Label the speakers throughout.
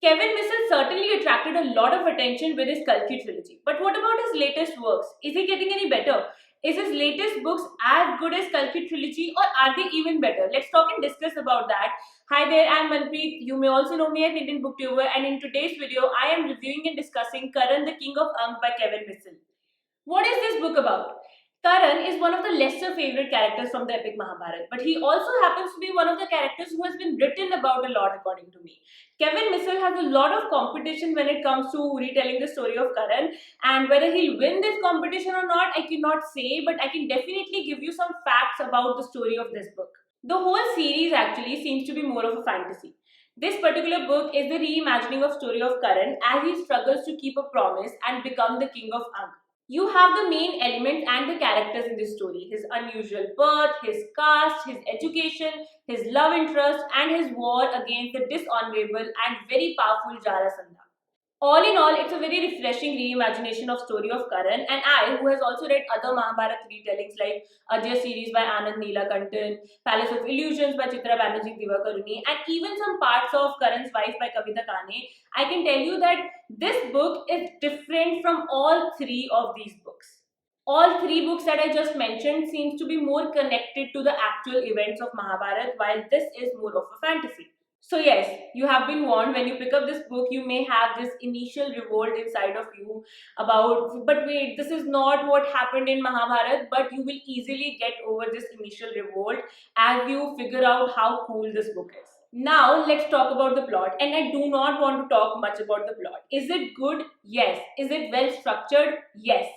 Speaker 1: Kevin Missel certainly attracted a lot of attention with his Kalki trilogy. But what about his latest works? Is he getting any better? Is his latest books as good as Kalki trilogy or are they even better? Let's talk and discuss about that. Hi there, I'm Manpreet. You may also know me as Indian Booktuber, and in today's video, I am reviewing and discussing Karan the King of Ankh by Kevin Missel. What is this book about? Karan is one of the lesser favorite characters from the epic Mahabharata, but he also happens to be one of the characters who has been written about a lot according to me. Kevin Missel has a lot of competition when it comes to retelling the story of Karan, and whether he'll win this competition or not, I cannot say, but I can definitely give you some facts about the story of this book. The whole series actually seems to be more of a fantasy. This particular book is the reimagining of story of Karan as he struggles to keep a promise and become the king of Ankh. You have the main elements and the characters in this story: his unusual birth, his caste, his education, his love interest, and his war against the dishonorable and very powerful Jarasandha. All in all, it's a very refreshing reimagination of story of Karan, and I, who has also read other Mahabharata retellings like Ajay series by Anand Neelakantan, Palace of Illusions by Chitra Banerjee Divakaruni, and even some parts of Karan's wife by Kavita Kane, I can tell you that this book is different from all three of these books. All three books that I just mentioned seems to be more connected to the actual events of Mahabharata, while this is more of a fantasy. So yes, you have been warned. When you pick up this book, you may have this initial revolt inside of you about, but wait, this is not what happened in Mahabharata, but you will easily get over this initial revolt as you figure out how cool this book is. Now let's talk about the plot, and I do not want to talk much about the plot. Is it good? Yes. Is it well structured? Yes.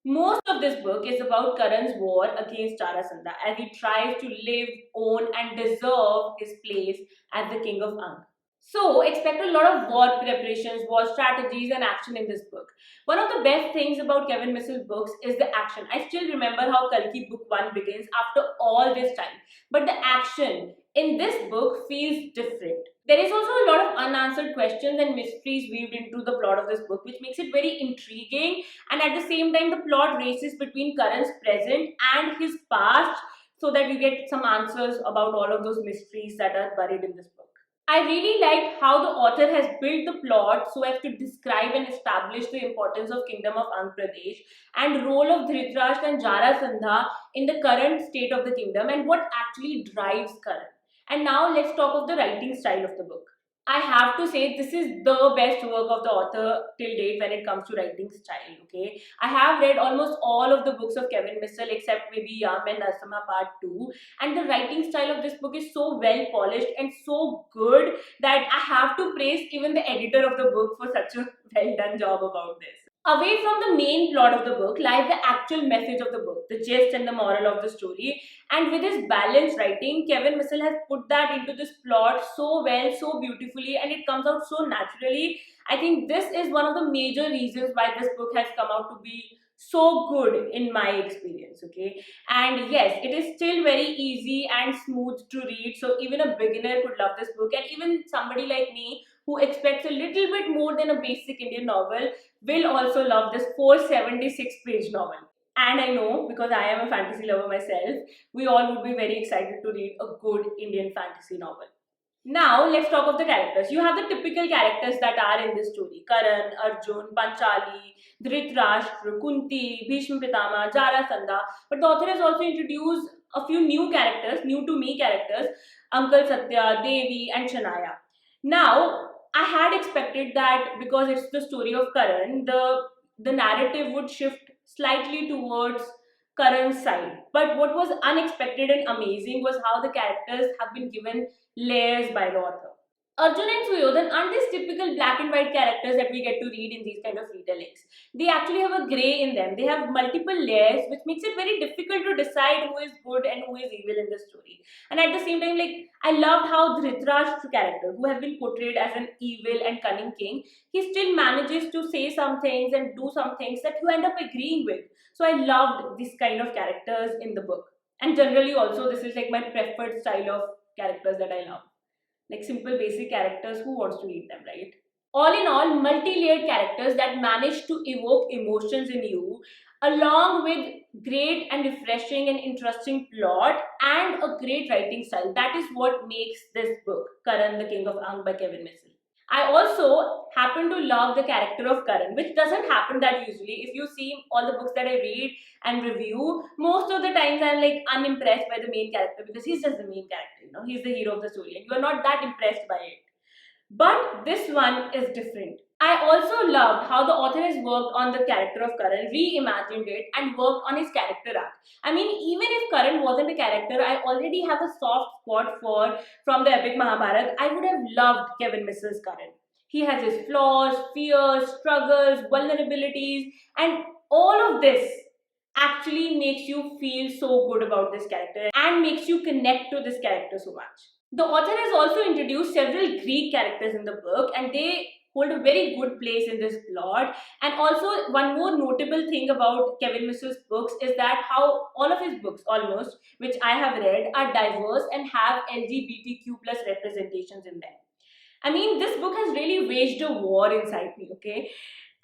Speaker 1: Most of this book is about Karan's war against Jarasandha as he tries to live, own, and deserve his place as the king of Ankh. So, expect a lot of war preparations, war strategies, and action in this book. One of the best things about Kevin Missel's books is the action. I still remember how Kalki Book 1 begins after all this time. But the action in this book feels different. There is also a lot of unanswered questions and mysteries weaved into the plot of this book, which makes it very intriguing, and at the same time the plot races between Karan's present and his past so that you get some answers about all of those mysteries that are buried in this book. I really liked how the author has built the plot so as to describe and establish the importance of Kingdom of Andhra Pradesh and role of Dhritarashtra and Jarasandha in the current state of the kingdom and what actually drives Karan. And now let's talk of the writing style of the book. I have to say this is the best work of the author till date when it comes to writing style. Okay, I have read almost all of the books of Kevin Missel except maybe Yam and Narsama Part 2, and the writing style of this book is so well polished and so good that I have to praise even the editor of the book for such a well done job about this. Away from the main plot of the book lies the actual message of the book, the gist and the moral of the story. And with his balanced writing, Kevin Missel has put that into this plot so well, so beautifully, and it comes out so naturally. I think this is one of the major reasons why this book has come out to be so good in my experience. Okay, and yes, it is still very easy and smooth to read, so even a beginner could love this book, and even somebody like me who expects a little bit more than a basic Indian novel will also love this 476-page novel. And I know, because I am a fantasy lover myself, we all would be very excited to read a good Indian fantasy novel. Now, let's talk of the characters. You have the typical characters that are in this story: Karan, Arjun, Panchali, Dhritarashtra, Kunti, Bhishma Pitama, Jarasandha. But the author has also introduced a few new characters, new to me characters: Uncle Satya, Devi, and Shanaya. Now, I had expected that because it's the story of Karan, the narrative would shift slightly towards Karan's side. But what was unexpected and amazing was how the characters have been given layers by the author. Arjun and Suyodan aren't these typical black and white characters that we get to read in these kind of retellings. They actually have a grey in them. They have multiple layers, which makes it very difficult to decide who is good and who is evil in the story. And at the same time, like, I loved how Dhritarashtra's character, who has been portrayed as an evil and cunning king, he still manages to say some things and do some things that you end up agreeing with. So I loved this kind of characters in the book. And generally also, this is like my preferred style of characters that I love, like simple basic characters. Who wants to read them, right? All in all, multi-layered characters that manage to evoke emotions in you, along with great and refreshing and interesting plot and a great writing style. That is what makes this book, Karan the King of Ankh by Kevin Missel. I also happen to love the character of Karan, which doesn't happen that usually. If you see all the books that I read and review, most of the times I'm like unimpressed by the main character because he's just the main character, he's the hero of the story, and you are not that impressed by it. But this one is different. I also loved how the author has worked on the character of Karan, reimagined it, and worked on his character arc. I mean, even if Karan wasn't a character I already have a soft spot for from the epic Mahabharata, I would have loved Kevin Missel's Karan. He has his flaws, fears, struggles, vulnerabilities, and all of this actually makes you feel so good about this character and makes you connect to this character so much. The author has also introduced several Greek characters in the book, and they hold a very good place in this plot. And also, one more notable thing about Kevin Mitchell's books is that how all of his books, almost, which I have read, are diverse and have LGBTQ plus representations in them. I mean, this book has really waged a war inside me, okay?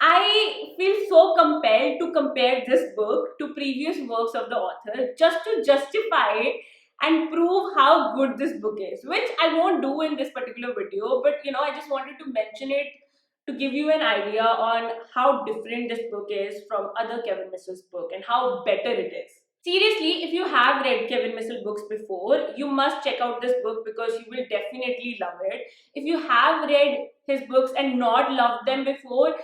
Speaker 1: I feel so compelled to compare this book to previous works of the author just to justify it and prove how good this book is, which I won't do in this particular video, but I just wanted to mention it to give you an idea on how different this book is from other Kevin Mitchell's book and how better it is. Seriously, if you have read Kevin Mitchell books before, you must check out this book because you will definitely love it. If you have read his books and not loved them before,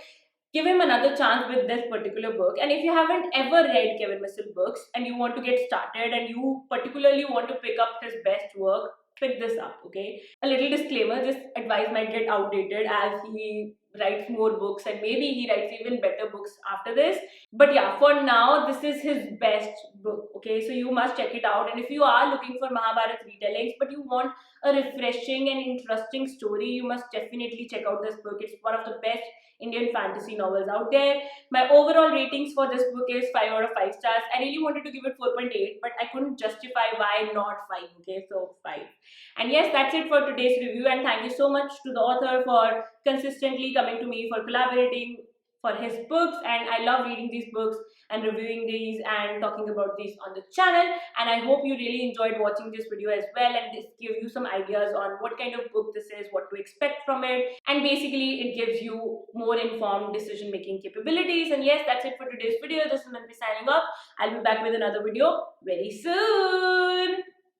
Speaker 1: give him another chance with this particular book. And if you haven't ever read Kevin Mitchell books and you want to get started and you particularly want to pick up his best work, pick this up, okay? A little disclaimer, this advice might get outdated as he writes more books and maybe he writes even better books after this. But yeah, for now, this is his best book, okay? So you must check it out. And if you are looking for Mahabharata retellings but you want a refreshing and interesting story, you must definitely check out this book. It's one of the best Indian fantasy novels out there. My overall ratings for this book is 5 out of 5 stars. I really wanted to give it 4.8, but I couldn't justify why not 5, okay? So 5. And yes, that's it for today's review, and thank you so much to the author for consistently coming to me, for collaborating for his books. And I love reading these books and reviewing these and talking about these on the channel, and I hope you really enjoyed watching this video as well, and this give you some ideas on what kind of book this is, what to expect from it, and basically it gives you more informed decision making capabilities. And yes, that's it for today's video. This is Manvi signing off. I'll be back with another video very soon.